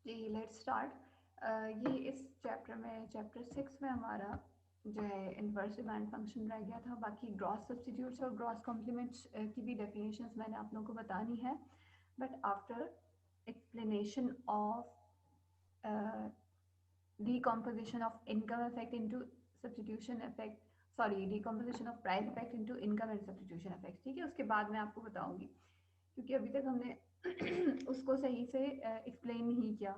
Ji let's start. ये इस chapter में चैप्टर 6 में हमारा जो है इन्वर्स डिमांड फंक्शन रह गया था। बाकी ग्रॉस सब्स्टिट्यूट्स और ग्रॉस कॉम्प्लीमेंट्स की भी डेफिनेशंस मैंने आप लोगों को बतानी है, but after explanation of decomposition of income effect into substitution effect, sorry decomposition of price effect into income and substitution effects, ठीक है, उसके बाद मैं आपको बताऊंगी क्योंकि अभी तक हमने उसको सही से एक्सप्लेन नहीं किया,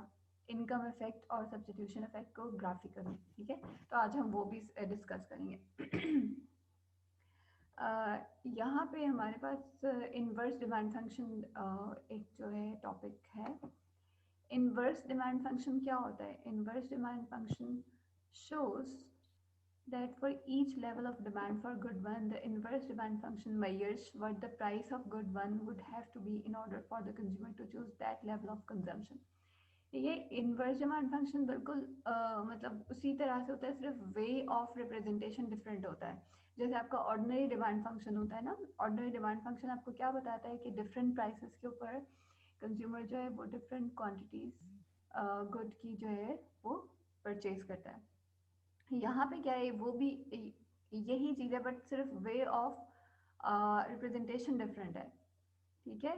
इनकम इफेक्ट और सब्स्टिट्यूशन इफेक्ट को ग्राफिकली। ठीक है, तो आज हम वो भी डिस्कस करेंगे। यहाँ पे हमारे पास इनवर्स डिमांड फंक्शन एक जो है टॉपिक है। इनवर्स डिमांड फंक्शन क्या होता है? Inverse demand function shows that for each level of demand for good one, the inverse demand function measures what the price of good one would have to be in order for the consumer to choose that level of consumption। ये inverse demand function बिल्कुल मतलब उसी तरह से होता है, सिर्फ way of representation different होता है। जैसे आपका ऑर्डिनरी डिमांड फंक्शन होता है ना, ऑर्डिनरी डिमांड फंक्शन आपको क्या बताता है कि डिफरेंट प्राइसेस के ऊपर कंज्यूमर जो है वो डिफरेंट क्वांटिटीज गुड की जो है वो परचेज करता है। यहाँ पे क्या है, वो भी यही चीज़ है, बट सिर्फ वे ऑफ रिप्रेजेंटेशन डिफरेंट है। ठीक है,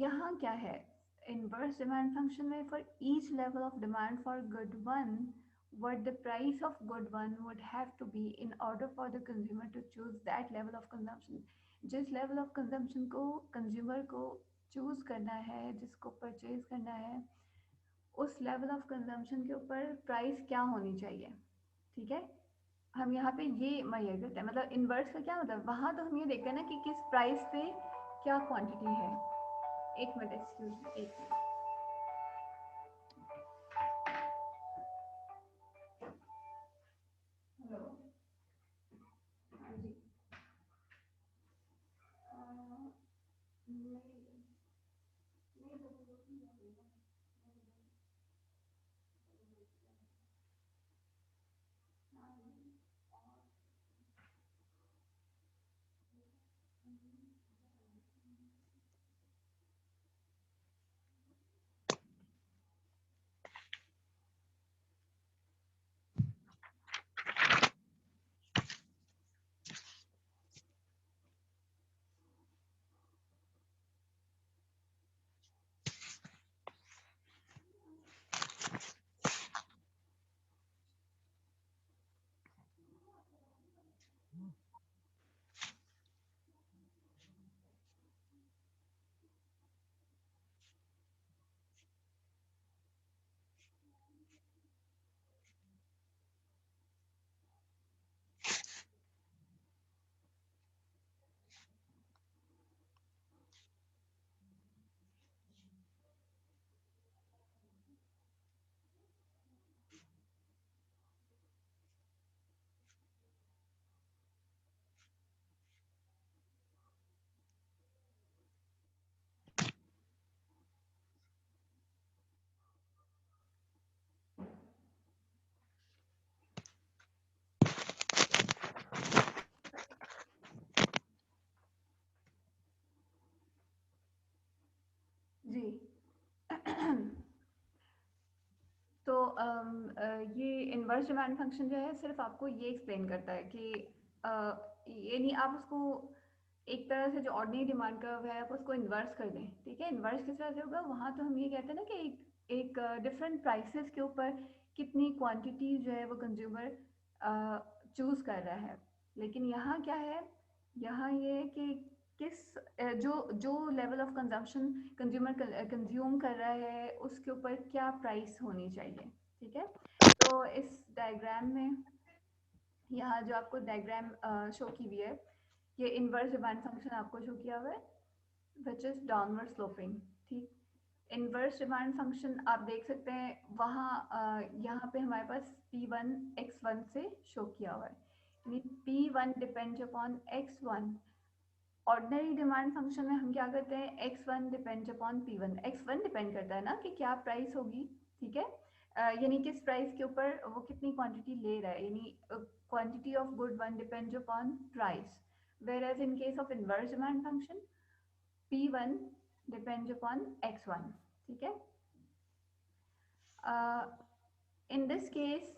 यहाँ क्या है, इनवर्स डिमांड फंक्शन में for each level of demand for good one what the price of good one would have to be in order for the consumer to choose that level of consumption। जिस level of consumption को consumer को choose करना है, जिसको purchase करना है, उस level of consumption के ऊपर प्राइस क्या होनी चाहिए। ठीक है, हम यहाँ पे ये मैयर करते हैं, मतलब इन्वर्स का क्या मतलब, वहाँ तो हम ये देखते हैं ना कि किस प्राइस पे क्या क्वांटिटी है। एक मिनट, एक्सक्यूज मी, एक मिनट। हेलो, हाँ जी। जी। तो ये इन्वर्स डिमांड फंक्शन जो है सिर्फ आपको ये एक्सप्लेन करता है कि ये नहीं, आप उसको एक तरह से जो ऑर्डिनरी डिमांड कर्व है आप उसको इन्वर्स कर दें। ठीक है, इन्वर्स किस तरह से होगा, वहाँ तो हम ये कहते हैं ना कि एक डिफरेंट प्राइसेस के ऊपर कितनी क्वांटिटी जो है वो कंज्यूमर चूज कर रहा है। लेकिन यहाँ क्या है, यहाँ ये है कि किस जो जो level of consumption consumer consume कर रहा है उसके ऊपर क्या प्राइस होनी चाहिए। ठीक है, तो इस डायग्राम में यहाँ जो आपको डायग्राम शो की हुई है, ये इनवर्स डिमांड फंक्शन आपको शो किया हुआ है विच इज डाउनवर्ड स्लोपिंग। ठीक, इनवर्स डिमांड फंक्शन आप देख सकते हैं वहाँ यहाँ पे हमारे पास P1 X1 से शो किया हुआ है, यानी P1 depends upon X1। Ordinary demand function में हम क्या करते हैं, x1 depends upon p1, x1 depend करता है ना कि क्या प्राइस होगी। ठीक है, यानी किस प्राइस के ऊपर वो कितनी क्वांटिटी ले रहा है, यानी quantity of good one depends upon price. Where as in case of inverse demand function p1 depends upon x1। ठीक है, In this case,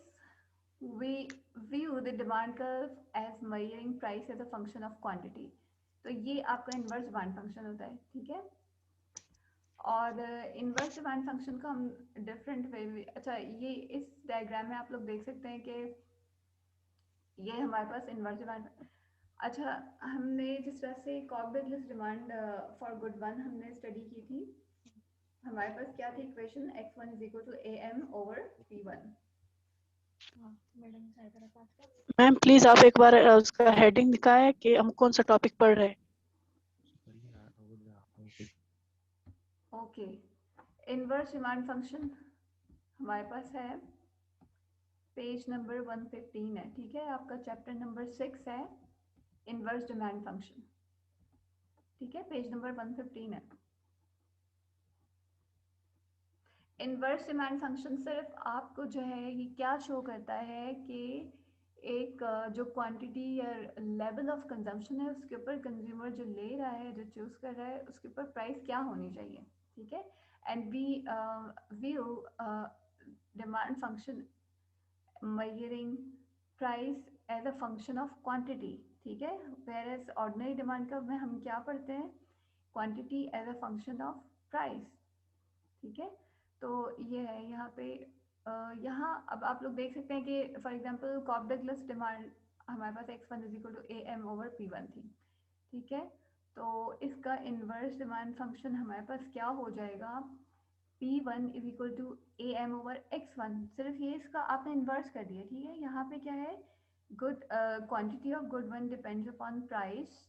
we view the demand curve as measuring price as a function of quantity. तो ये आपका inverse demand function होता है, ठीक है। और इन्वर्स डिमांड फंक्शन को हम डिफरेंट वे में, अच्छा ये इस डायग्राम में आप लोग देख सकते हैं कि ये हमारे पास इन्वर्स डिमांड, अच्छा हमने जिस तरह से cognitive demand for good one हमने स्टडी की थी, हमारे पास क्या थी equation, x1 is equal to am over p1। Ma'am please आप एक बार उसका हेडिंग दिखाएं कि हम कौन सा टॉपिक पढ़ रहे हैं। ओके, इन्वर्स डिमांड फंक्शन हमारे पास है, पेज नंबर 115 है, ठीक है। आपका चैप्टर नंबर 6 है, इन्वर्स डिमांड फंक्शन, ठीक है, पेज नंबर 115 है। इन्वर्स डिमांड फंक्शन सिर्फ आपको जो है ये क्या शो करता है कि एक जो क्वांटिटी या लेवल ऑफ कंजम्पशन है उसके ऊपर कंज्यूमर जो ले रहा है, जो चूज कर रहा है, उसके ऊपर प्राइस क्या होनी चाहिए, ठीक है। And we view demand function measuring price as a function of quantity, ठीक है। whereas ordinary डिमांड कर्व में हम क्या पढ़ते हैं, quantity as a function of price, ठीक है। तो ये है यहाँ पे यहाँ अब आप लोग देख सकते हैं कि for example Cobb Douglas demand हमारे पास x1 is equal to am over p1 थी, ठीक है। तो इसका इन्वर्स डिमांड फंक्शन हमारे पास क्या हो जाएगा, p1 is equal to am over x1, सिर्फ ये इसका आपने इन्वर्स कर दिया, ठीक है। यहाँ पे क्या है, good quantity of good one depends upon price,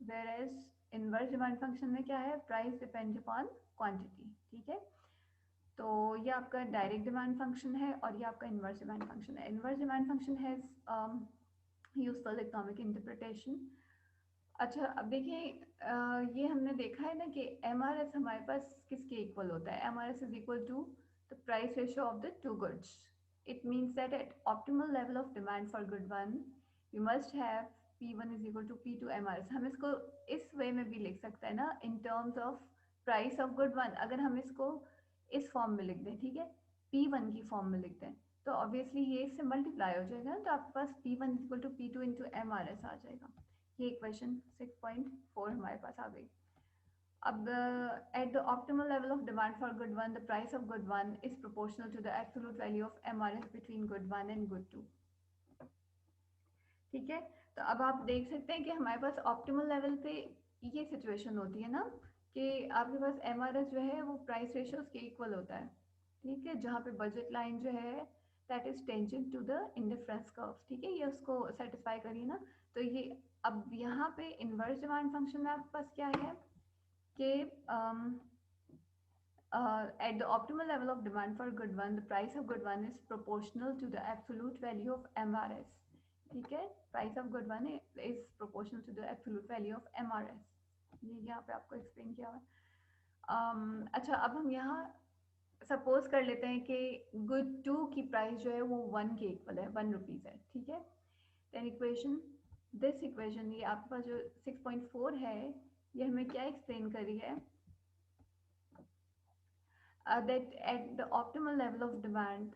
where as inverse demand function में क्या है, प्राइस डिपेंड्स अपॉन क्वांटिटी, ठीक है। तो ये आपका डायरेक्ट डिमांड फंक्शन है और ये आपका इन्वर्स डिमांड फंक्शन है। Inverse demand function has useful economic interpretation. अच्छा अब देखिए ये हमने देखा है ना कि MRS हमारे पास किसके इक्वल होता है, MRS is equal to the price ratio of the two goods. It means that at optimal level of demand for good one you must have P1 is equal to P2 MRS। हम इसको इस वे में भी लिख सकते हैं ना, in terms of price of good one. अगर हम इसको इस फॉर्म में लिख दें, ठीक है, P1 की फॉर्म में लिख दें, तो ऑब्वियसली ये इससे मल्टीप्लाई हो जाएगा, तो आपके पास P1 is equal to P2 into MRS आ जाएगा। ये इक्वेशन 6.4 हमारे पास आ गई। अब at the optimal level of demand for good one the price of good one is proportional to the absolute value of MRS between good one and good two, ठीक है। तो अब आप देख सकते हैं कि हमारे पास ऑप्टिमल लेवल पे ये सिचुएशन होती है ना कि आपके पास MRS जो है वो प्राइस रेशियोज के इक्वल होता है, ठीक है, जहाँ पे बजट लाइन जो है that is tangent to the indifference curve, ठीक है, ये उसको सेटिस्फाई करिए ना। तो ये अब यहाँ पे इन्वर्स डिमांड फंक्शन में आपके पास क्या है कि at the optimal level of demand for good one the price of good one is proportional to the absolute value of MRS, ठीक है, price of good one is proportional to the absolute value of MRS। ये यहाँ पे आपको explain किया हुआ है। अच्छा अब हम यहाँ सपोज कर लेते हैं कि गुड टू की प्राइस जो है वो 1 के इक्वल है, 1 रुपीज़ है, ठीक है। देन इक्वेशन दिस इक्वेशन ये आपके पास जो 6.4 है ये हमें क्या एक्सप्लेन कर रही है, that at the optimal level of demand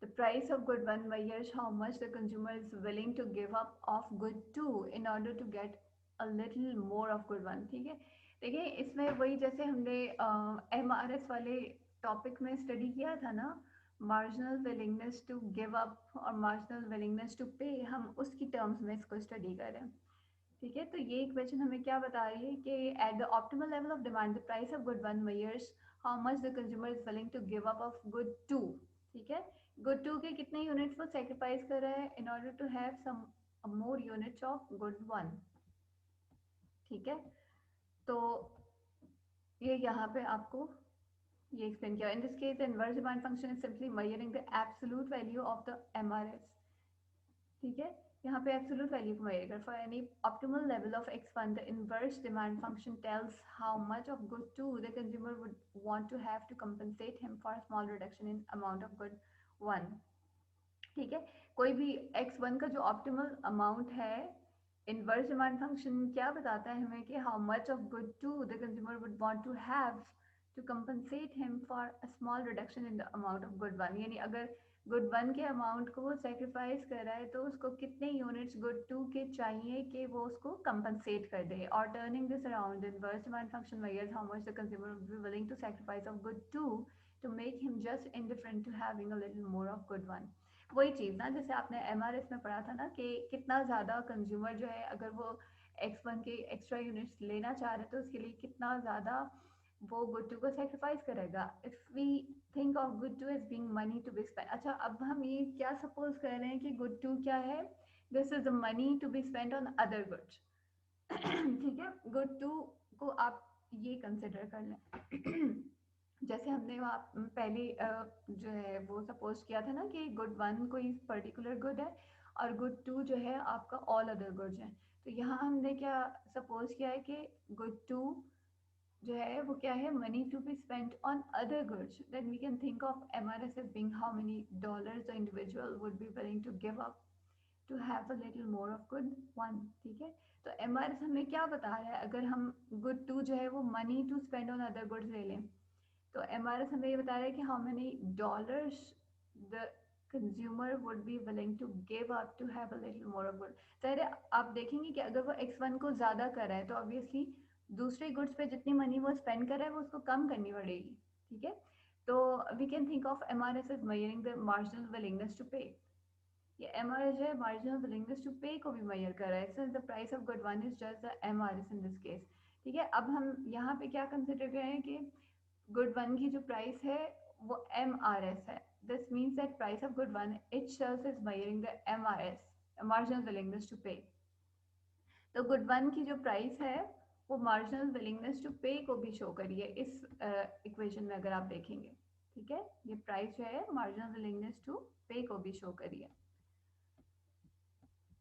the price of good one measures how much the consumer is willing to give up of good two in order to get a little more of good one, ठीक है। देखिए इसमें वही जैसे हमने MRS वाले topic में study किया था ना, marginal willingness to give up और मार्जिनल विलिंगनेस टू पे, हम उसकी टर्म्स में इसको स्टडी कर रहे हैं, ठीक है। तो ये इक्वेशन हमें क्या बता रही है कि at the optimal level of demand the price of good one measures how much the consumer is willing to give up of good two, ठीक है। गुड टू के कितने यूनिट्स वो सेक्रीफाइस कर रहा है in order to have some more units of good one, ठीक है। तो ये यहाँ पे आपको ये एक्सप्लेन किया। In this case inverse demand function is simply measuring the absolute value of the MRS, ठीक है। यहाँ पे एब्सोल्यूट वैल्यू को मेजर कर, for any optimal level of x1 the inverse demand function tells how much of good two the consumer would want to have to compensate him for a small reduction in amount of good one, ठीक है। कोई भी x1 का जो optimal amount है, inverse demand function क्या बताता है हमें कि how much of good two the consumer would want to have to compensate him for a small reduction in the amount of good one. यानी अगर गुड वन के amount को वो सेक्रीफाइस कर रहा है तो उसको कितने यूनिट्स गुड टू के चाहिए कि वो उसको कंपनसेट कर दे. और turning this around, inverse demand function measures how much the consumer will be willing to sacrifice of good two to make him just indifferent to having a little more of good one. वही चीज़ ना जैसे आपने MRS में पढ़ा था ना कि कितना ज़्यादा कंज्यूमर जो है अगर वो X1 के एक्स्ट्रा यूनिट्स लेना चाह रहे तो उसके लिए कितना ज़्यादा वो गुड टू को सेक्रीफाइस करेगा. If we think of good two as being money to be spend. अच्छा, अब हम ये क्या सपोज कर रहे हैं कि गुड टू क्या है? This is the money to be spend on other goods. ठीक है, गुड टू को आप ये कंसिडर कर लें. जैसे हमने वहाँ पहले जो है वो सपोज किया था ना कि गुड वन कोई पर्टिकुलर गुड है और गुड टू जो है आपका ऑल अदर गुड्स हैं. तो यहाँ हमने क्या सपोज किया है कि गुड टू जो है वो क्या है? Money to be spent on other goods. Then we can think of MRS as being how many dollars the individual would be willing to give up to have a little more of good one. ठीक है, तो MRS हमें क्या बता रहा है? अगर हम गुड टू जो है वो money to spend on other goods ले लें तो MRS हमें ये बता रहा है कि how many dollars the consumer would be willing to give up to have a little more of good. ज़ाहिर है आप देखेंगे कि अगर वो X1 को ज़्यादा कर रहा है तो ऑब्वियसली दूसरे गुड्स पे जितनी मनी वो स्पेंड कर रहा है वो उसको कम करनी पड़ेगी. ठीक है, तो we can think of MRS as measuring the marginal willingness to pay. ये MRS जो है मार्जिनल विलिंगनेस टू पे को भी मेजर कर रहा है. Since the price of good one is just the MRS in this case. ठीक है, अब हम यहाँ पे क्या कंसिडर कर रहे हैं कि गुड वन की जो प्राइस है वो MRS है. This means that price of good one itself is measuring the MRS, marginal willingness to pay. तो गुड वन की जो प्राइस है वो मार्जिनल विलिंगनेस टू पे को भी शो करिए इस इक्वेशन में अगर आप देखेंगे. ठीक है, ये प्राइस जो है मार्जिनल विलिंगनेस टू पे को भी शो करिए.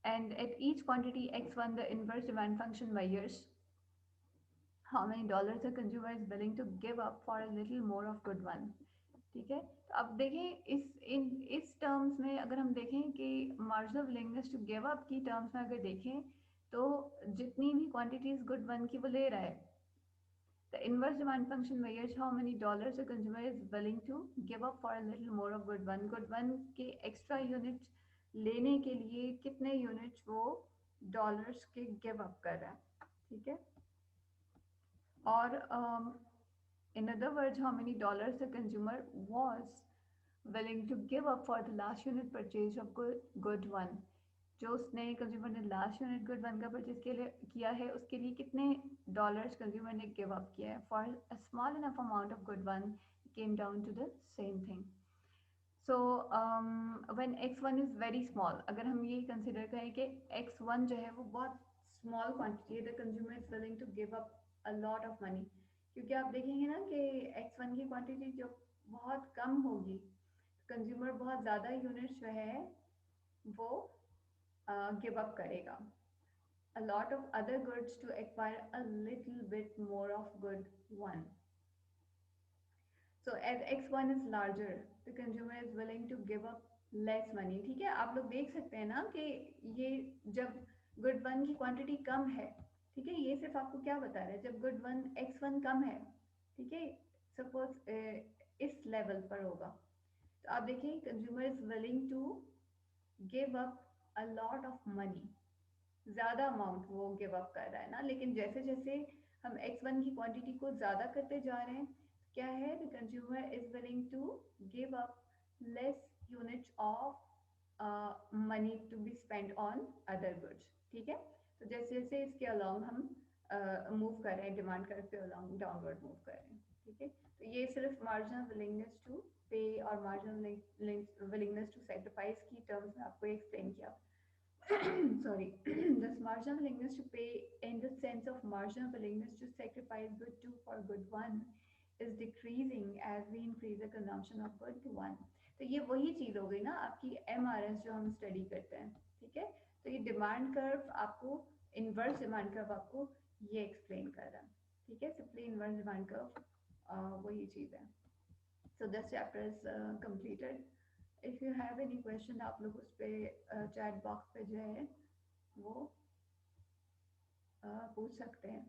And at each quantity X1, the inverse demand function measures how many dollars the consumer is willing to give up for a little more of good one. ठीक है, तो अब देखें इस टर्म्स में अगर हम देखें कि marginal willingness to give up की टर्म्स में अगर देखें तो जितनी भी क्वांटिटीज गुड वन की वो ले रहा है. The inverse demand function measures how many dollars a consumer is willing to give up for a little more of good one. Good one के एक्स्ट्रा यूनिट्स लेने के लिए कितने यूनिट्स वो डॉलर्स के गिव अप कर रहा है. ठीक है, और in other words, how many dollars the consumer was willing to give up for the last unit purchase of good one. जो उसने कंज्यूमर ने लास्ट यूनिट गुड वन का परचेज के लिए किया है उसके लिए कितने डॉलर्स कंज्यूमर ने गिव अप किया है. For a small enough amount of good one came down to the same thing. So when X1 is very small, अगर हम ये कंसिडर करें कि X1 जो है वो बहुत स्मॉल क्वांटिटी है, the consumer is willing to give up a lot of money. क्योंकि आप देखेंगे ना कि X1 की क्वांटिटी जो बहुत कम होगी, कंज्यूमर बहुत ज़्यादा यूनिट्स जो है वो give up करेगा. A lot of other goods to acquire a little bit more of good one. So as X1 is larger, the consumer is willing to give up less money. ठीक है, आप लोग देख सकते हैं ना कि ये जब गुड वन की क्वांटिटी कम है, ठीक है, ये सिर्फ आपको क्या बता रहा है? जब गुड वन X1 कम है, ठीक है, सपोज इस लेवल पर होगा तो आप देखिए consumer is willing to give up a lot of money. ज़्यादा अमाउंट वो गिव अप कर रहा है ना. लेकिन जैसे जैसे हम X1 की क्वांटिटी को ज़्यादा करते जा रहे हैं क्या है? The consumer is willing to give up less units of money to be spend on other goods. ठीक है, तो जैसे जैसे इसके अलॉन्ग हम मूव कर रहे हैं, डिमांड कर्व के अलॉन्ग डाउनवर्ड मूव कर रहे हैं. ठीक है, तो ये सिर्फ मार्जिनल विलिंगनेस टू पे और मार्जिनल विलिंगनेस टू सेक्रीफाइस की टर्म्स में आपको एक्सप्लेन किया. Sorry, this marginal willingness to pay in the sense of marginal willingness to sacrifice good two for good one is decreasing as we increase the consumption of good one. तो ये वही चीज़ हो गई ना आपकी MRS जो हम स्टडी करते हैं. ठीक है, तो ये डिमांड कर्व आपको, इनवर्स डिमांड कर्व आपको ये एक्सप्लेन कर रहा है. ठीक है, सिंपली इनवर्स डिमांड कर्व वही चीज़ है. So this chapter is completed. If you have any question आप लोग उस पर चैट बॉक्स पे जो है वो पूछ सकते हैं.